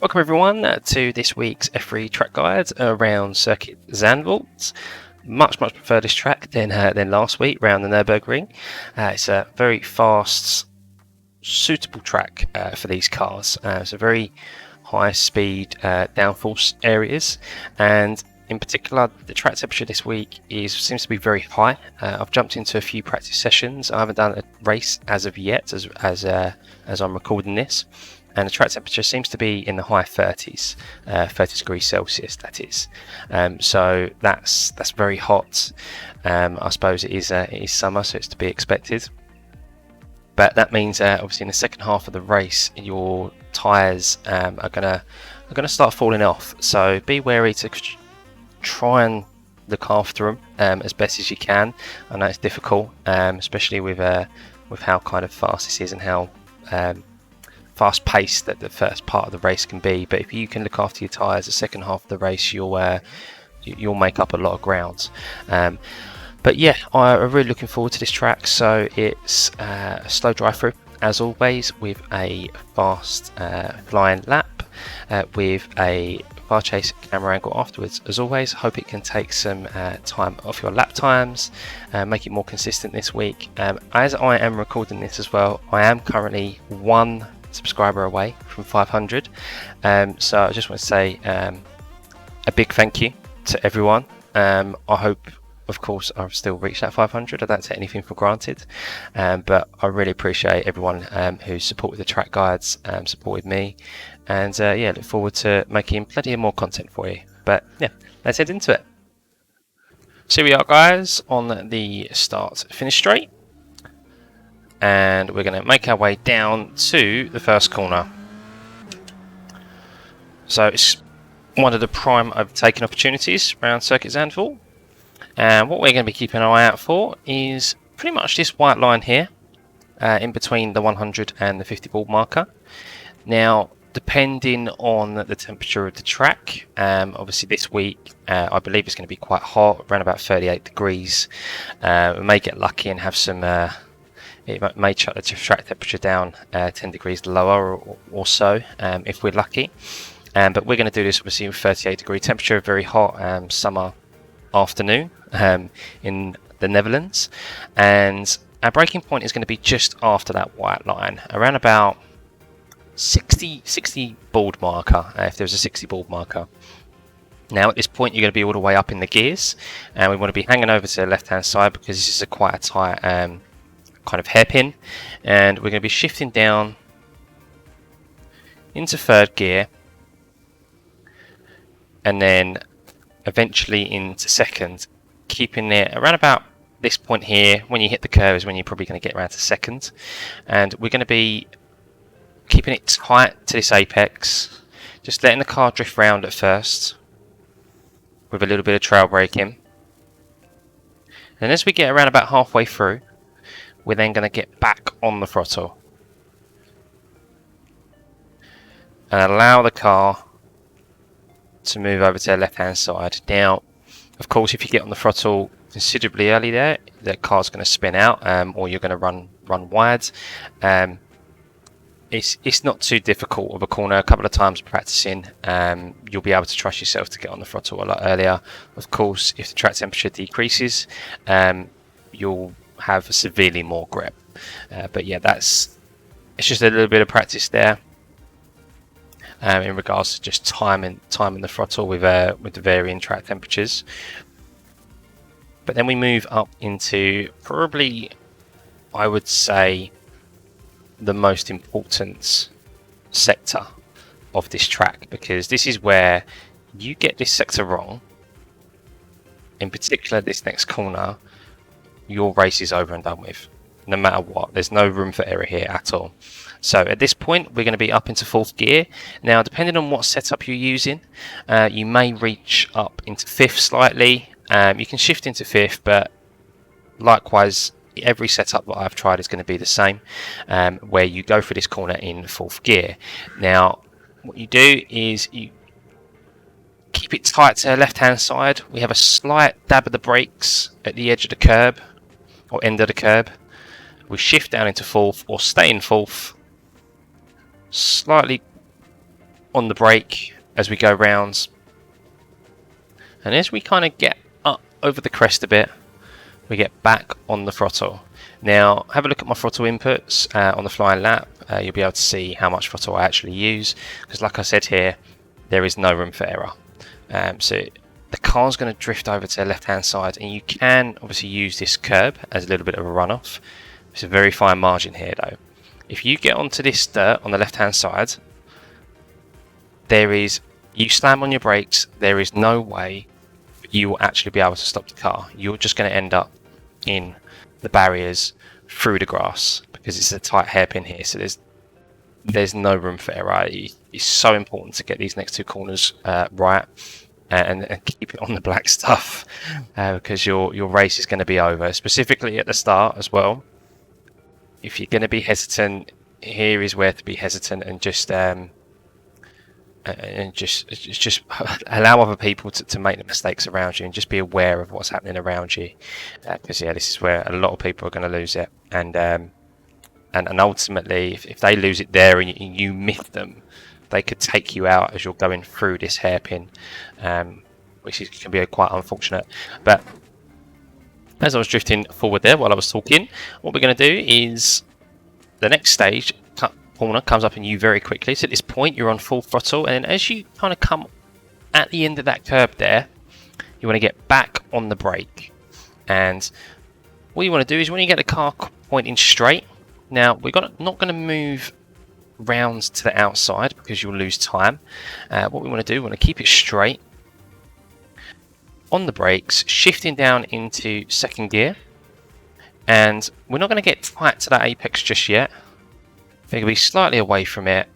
Welcome everyone to this week's F3 track guide around Circuit Zandvoort. Much prefer this track than last week around the Nürburgring. It's a very fast, suitable track for these cars. It's a very high speed downforce areas, and in particular the track temperature this week seems to be very high. I've jumped into a few practice sessions. I haven't done a race as of yet as I'm recording this. And the track temperature seems to be in the high 30s, 30 degrees Celsius, that is. So that's very hot. I suppose it is summer, so it's to be expected. But that means obviously in the second half of the race, your tyres are gonna start falling off. So be wary to try and look after them as best as you can. I know it's difficult, especially with how kind of fast this is and how fast paced that the first part of the race can be. But if you can look after your tyres the second half of the race, you'll make up a lot of ground. But yeah, I'm really looking forward to this track. So it's a slow drive through as always, with a fast flying lap, with a far chase camera angle afterwards. As always, hope it can take some time off your lap times, make it more consistent this week. As I am recording this as well, I am currently one subscriber away from 500, so I just want to say a big thank you to everyone. I hope, of course, I've still reached that 500. I don't take anything for granted, but I really appreciate everyone who supported the track guides, supported me, and yeah, look forward to making plenty of more content for you. But yeah, let's head into it. So here we are, guys, on the start finish straight, and we're going to make our way down to the first corner. So it's one of the prime overtaking opportunities around Circuit Zandvoort, and what we're going to be keeping an eye out for is pretty much this white line here, in between the 100 and the 50 ball marker. Now, depending on the temperature of the track, obviously this week I believe it's going to be quite hot, around about 38 degrees. We may get lucky and have some it may shut the track temperature down 10 degrees lower or so, if we're lucky. But we're going to do this obviously with 38 degree temperature, very hot summer afternoon in the Netherlands. And our braking point is going to be just after that white line, around about 60 bald marker, if there's a 60 bald marker. Now at this point you're going to be all the way up in the gears, and we want to be hanging over to the left hand side because this is quite a tight kind of hairpin, and we're going to be shifting down into third gear and then eventually into second, keeping it around about this point here. When you hit the curve is when you're probably going to get around to second, and we're going to be keeping it tight to this apex, just letting the car drift round at first with a little bit of trail braking. And as we get around about halfway through, we're then going to get back on the throttle and allow the car to move over to the left hand side. Now, of course, if you get on the throttle considerably early there, the car's going to spin out, or you're going to run wide. It's not too difficult of a corner. A couple of times practicing, you'll be able to trust yourself to get on the throttle a lot earlier. Of course, if the track temperature decreases, you'll have severely more grip. But yeah, it's just a little bit of practice there in regards to just timing the throttle with the varying track temperatures. But then we move up into probably, I would say, the most important sector of this track, because this is where you get this sector wrong, in particular this next corner, your race is over and done with, no matter what. There's no room for error here at all. So at this point we're going to be up into fourth gear. Now, depending on what setup you're using, you may reach up into fifth slightly. You can shift into fifth, but likewise every setup that I've tried is going to be the same, where you go for this corner in fourth gear. Now what you do is you keep it tight to the left hand side. We have a slight dab of the brakes at the edge of the curb or end of the curb. We shift down into fourth or stay in fourth, slightly on the brake as we go round, and as we kind of get up over the crest a bit, we get back on the throttle. Now have a look at my throttle inputs on the flying lap. You'll be able to see how much throttle I actually use, because like I said here, there is no room for error. So the car's going to drift over to the left hand side, and you can obviously use this curb as a little bit of a runoff. It's a very fine margin here though. If you get onto this dirt on the left hand side, you slam on your brakes, there is no way you will actually be able to stop the car. You're just going to end up in the barriers through the grass, because it's a tight hairpin here, so there's no room for error. It's so important to get these next two corners right, and keep it on the black stuff, because your race is going to be over, specifically at the start as well. If you're going to be hesitant, here is where to be hesitant, and just allow other people to make the mistakes around you, and just be aware of what's happening around you, because this is where a lot of people are going to lose it, and ultimately if they lose it there and you miss them, they could take you out as you're going through this hairpin, which can be quite unfortunate. But as I was drifting forward there while I was talking, what we're going to do is the next stage corner comes up in you very quickly. So at this point you're on full throttle, and as you kind of come at the end of that curb there, you want to get back on the brake. And what you want to do is, when you get the car pointing straight, now we're not going to move round to the outside because you'll lose time. What we want to do, we want to keep it straight on the brakes, shifting down into second gear, and we're not going to get tight to that apex just yet. We're going to be slightly away from it,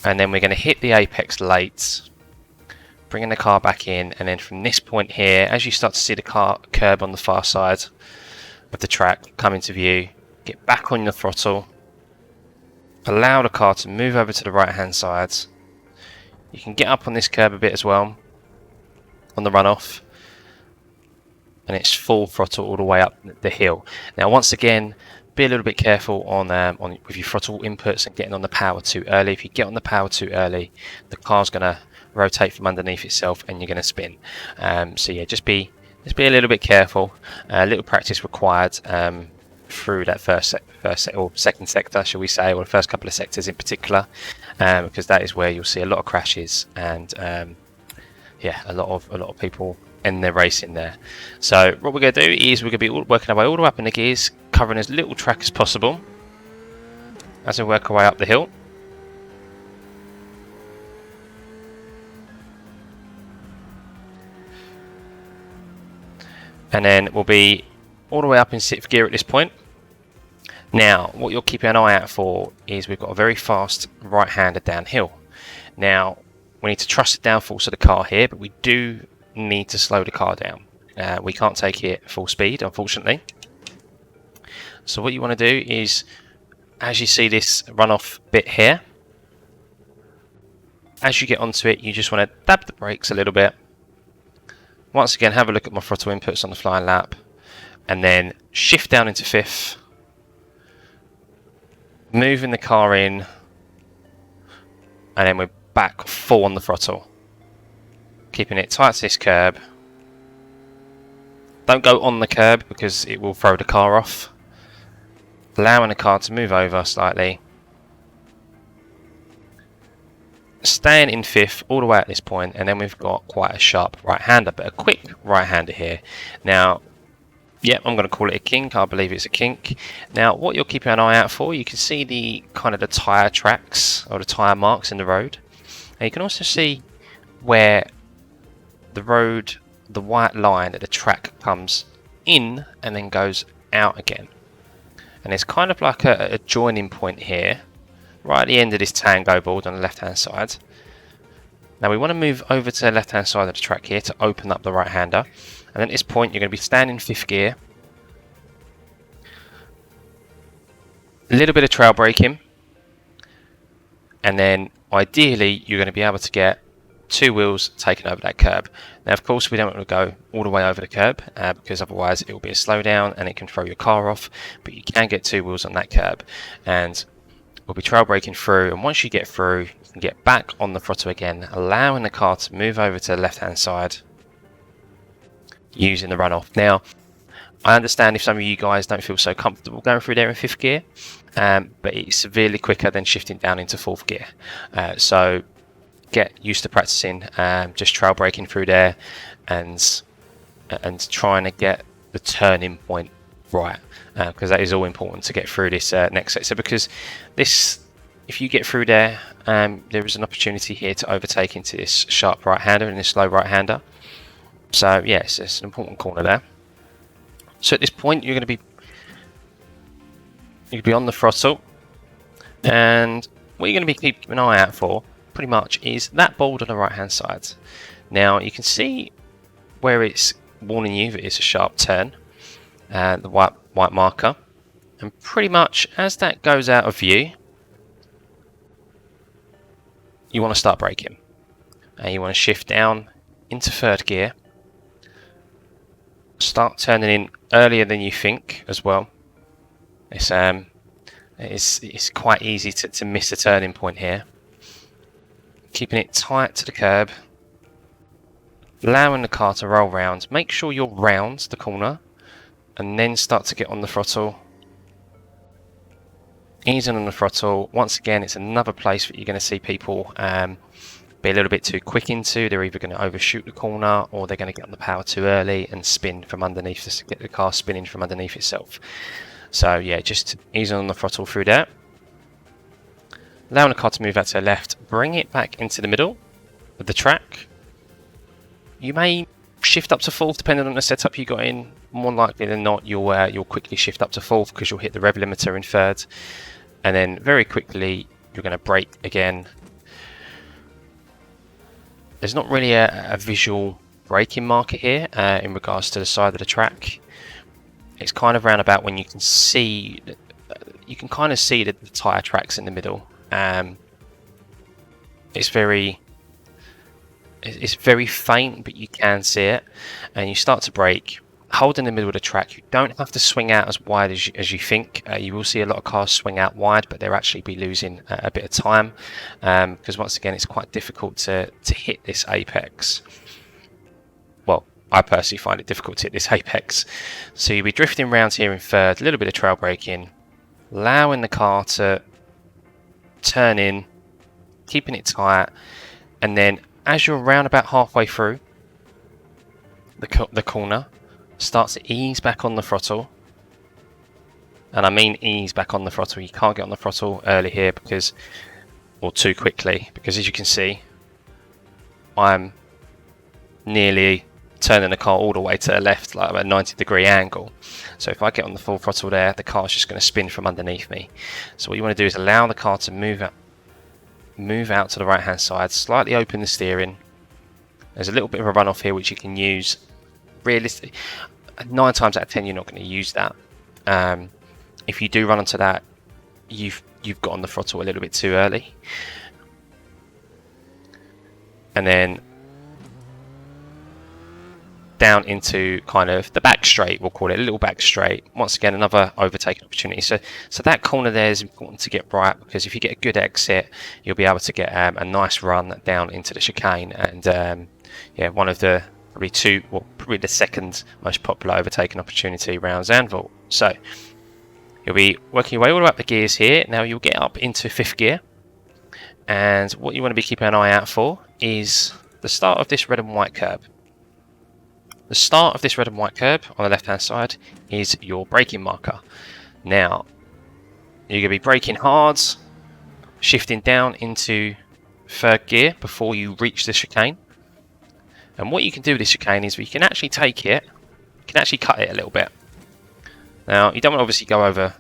and then we're going to hit the apex late, bringing the car back in, and then from this point here, as you start to see the car curb on the far side of the track come into view, get back on the throttle, allow the car to move over to the right hand side. You can get up on this curb a bit as well on the runoff, and it's full throttle all the way up the hill. Now once again, be a little bit careful on with your throttle inputs and getting on the power too early. If you get on the power too early, the car's going to rotate from underneath itself and you're going to spin. So yeah, just be a little bit careful. A little practice required through that first or second sector, shall we say, or the first couple of sectors in particular, because that is where you'll see a lot of crashes, and yeah, a lot of people end their race in there. So what we're going to do is we're going to be working our way all the way up in the gears, covering as little track as possible as we work our way up the hill. And then we'll be all the way up in 6th gear at this point. Now, what you're keeping an eye out for is we've got a very fast right-hander downhill. Now, we need to trust the downforce of the car here, but we do need to slow the car down. We can't take it full speed, unfortunately. So what you want to do is, as you see this runoff bit here, as you get onto it, you just want to dab the brakes a little bit. Once again, have a look at my throttle inputs on the flying lap, and then shift down into 5th, moving the car in, and then we're back full on the throttle, keeping it tight to this curb. Don't go on the curb because it will throw the car off, allowing the car to move over slightly, staying in 5th all the way at this point, and then we've got quite a sharp right-hander, but a quick right-hander here. Now, yeah, I'm going to call it a kink. I believe it's a kink. Now, what you're keeping an eye out for, you can see the kind of the tyre tracks or the tyre marks in the road, and you can also see where the road, the white line at the track comes in and then goes out again, and it's kind of like a joining point here, right at the end of this tango board on the left hand side. Now we want to move over to the left hand side of the track here to open up the right hander, and at this point you're going to be standing 5th gear, a little bit of trail braking, and then ideally you're going to be able to get 2 wheels taken over that curb. Now of course we don't want to go all the way over the curb because otherwise it will be a slowdown and it can throw your car off, but you can get 2 wheels on that curb, and we'll be trail braking through, and once you get through, you can get back on the throttle again, allowing the car to move over to the left hand side using the runoff. Now, I understand if some of you guys don't feel so comfortable going through there in 5th gear, but it's severely quicker than shifting down into 4th gear. So get used to practicing just trail braking through there and trying to get the turning point right, because that is all important to get through this next sector. Because this, if you get through there, there is an opportunity here to overtake into this sharp right-hander and this slow right-hander. So yes, it's an important corner there. So at this point, you're going to be on the throttle, and what you're going to be keeping an eye out for, pretty much, is that board on the right-hand side. Now you can see where it's warning you that it's a sharp turn, the white marker, and pretty much as that goes out of view, you want to start braking, and you want to shift down into 3rd gear. Start turning in earlier than you think as well. It's quite easy to miss a turning point here. Keeping it tight to the curb, allowing the car to roll round. Make sure you're round the corner, and then start to get on the throttle. Easing on the throttle. Once again, it's another place that you're going to see people be a little bit too quick into. They're either going to overshoot the corner, or they're going to get on the power too early and spin from underneath, to get the car spinning from underneath itself. So yeah, just easing on the throttle through there, allowing the car to move out to the left, bring it back into the middle of the track. You may shift up to 4th depending on the setup you got in. More likely than not, you'll quickly shift up to 4th because you'll hit the rev limiter in 3rd, and then very quickly you're going to brake again. There's not really a visual braking marker here in regards to the side of the track. It's kind of round about when you can see, you can kind of see the tyre tracks in the middle. It's very faint, but you can see it, and you start to brake. Hold in the middle of the track. You don't have to swing out as wide as you think. You will see a lot of cars swing out wide, but they'll actually be losing a bit of time, because once again, it's quite difficult to hit this apex. Well, I personally find it difficult to hit this apex. So you'll be drifting around here in 3rd, a little bit of trail braking, allowing the car to turn in, keeping it tight, and then as you're around about halfway through the corner, start to ease back on the throttle. And I mean ease back on the throttle. You can't get on the throttle early here or too quickly, because as you can see, I'm nearly turning the car all the way to the left, like at a 90-degree angle. So if I get on the full throttle there, the car's just going to spin from underneath me. So what you want to do is allow the car to move out to the right hand side, slightly open the steering. There's a little bit of a runoff here which you can use. Realistically, 9 times out of 10 you're not going to use that. If you do run onto that, you've got on the throttle a little bit too early. And then down into kind of the back straight, we'll call it a little back straight. Once again, another overtaking opportunity. So that corner there is important to get right, because if you get a good exit, you'll be able to get a nice run down into the chicane. And yeah, one of the probably the second most popular overtaking opportunity around Zandvoort. So you'll be working your way all up the gears here. Now you'll get up into 5th gear, and what you want to be keeping an eye out for is the start of this red and white curb. The start of this red and white curb on the left hand side is your braking marker. Now you're going to be braking hard, shifting down into 3rd gear before you reach the chicane. And what you can do with this chicane is you can actually take it, you can actually cut it a little bit. Now you don't want to obviously go over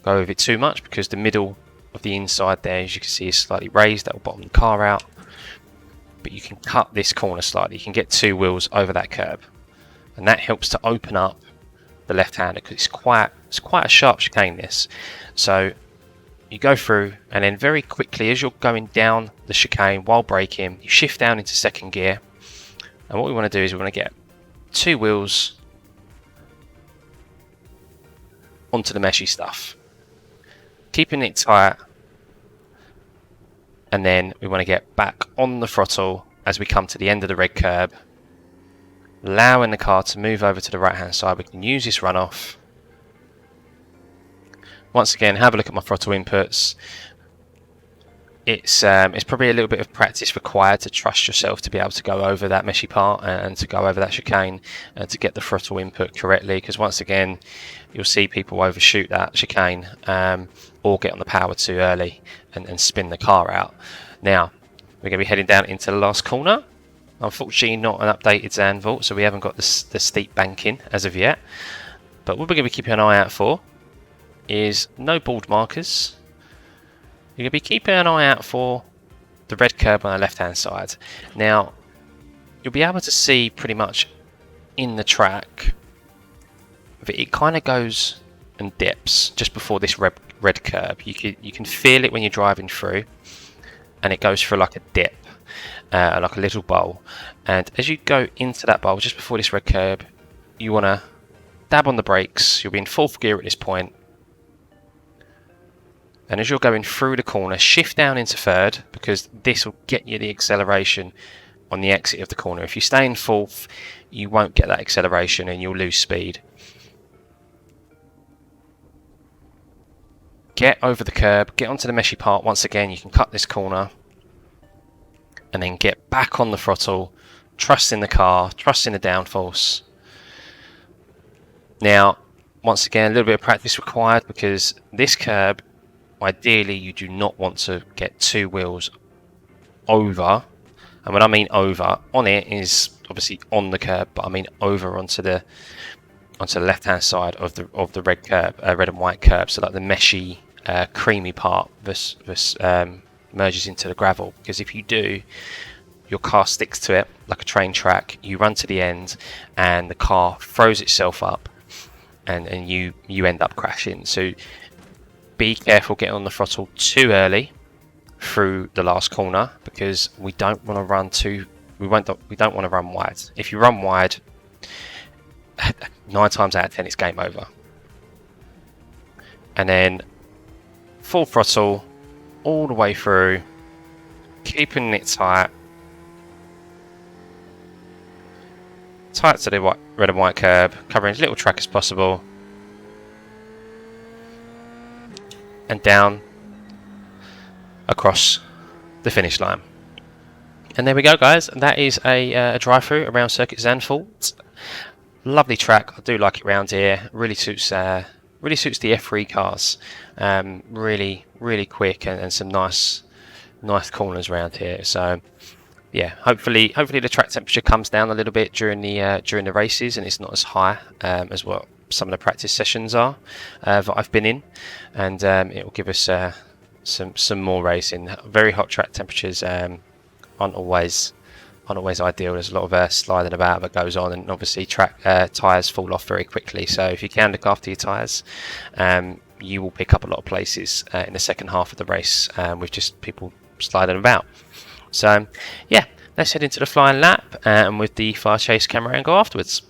it too much, because the middle of the inside there, as you can see, is slightly raised. That will bottom the car out. But you can cut this corner slightly. You can get 2 wheels over that curb, and that helps to open up the left-hander, because it's quite a sharp chicane this. So you go through, and then very quickly, as you're going down the chicane while braking, you shift down into 2nd gear. And what we want to do is we want to get 2 wheels onto the meshy stuff, keeping it tight and then we want to get back on the throttle as we come to the end of the red curb, allowing the car to move over to the right hand side. We can use this runoff. Once again, have a look at my throttle inputs. It's probably a little bit of practice required to trust yourself to be able to go over that meshy part and to go over that chicane and to get the throttle input correctly, because once again you'll see people overshoot that chicane or get on the power too early and spin the car out. Now we're going to be heading down into the last corner. Unfortunately not an updated Zandvoort, so we haven't got the steep banking as of yet, but what we're going to be keeping an eye out for is no board markers. You're going to be keeping an eye out for the red curb on the left hand side. Now you'll be able to see pretty much in the track that it kind of goes and dips just before this red curb. You can feel it when you're driving through, and it goes through like a dip, like a little bowl, and as you go into that bowl just before this red curb, you want to dab on the brakes. You'll be in fourth gear at this point, and as you're going through the corner, shift down into third, because this will get you the acceleration on the exit of the corner. If you stay in fourth, you won't get that acceleration and you'll lose speed. Get over the curb, get onto the meshy part. Once again, you can cut this corner and then get back on the throttle, trust in the car, trust in the downforce. Now, once again, a little bit of practice required, because this curb, ideally you do not want to get two wheels over, and when I mean over, on it is obviously on the curb, but I mean over onto the left hand side of the red curb, red and white curb, so like the meshy creamy part this merges into the gravel, because if you do, your car sticks to it like a train track. You run to the end and the car throws itself up and you end up crashing. So be careful getting on the throttle too early through the last corner, because we don't want to run we don't want to run wide. If you run wide, 9 times out of 10 it's game over. And then full throttle all the way through, keeping it tight to the red and white curb, covering as little track as possible, and down across the finish line. And there we go, guys. That is a drive through around Circuit Zandvoort. Lovely track. I do like it around here. Really suits the F3 cars. Really quick and some nice corners around here. So yeah, hopefully the track temperature comes down a little bit during the races, and it's not as high as what some of the practice sessions are that I've been in, and it will give us some more racing. Very hot track temperatures aren't always ideal. There's a lot of sliding about that goes on, and obviously tyres fall off very quickly. So if you can look after your tyres, you will pick up a lot of places in the second half of the race with just people sliding about. So yeah, let's head into the flying lap and with the fire chase camera angle afterwards.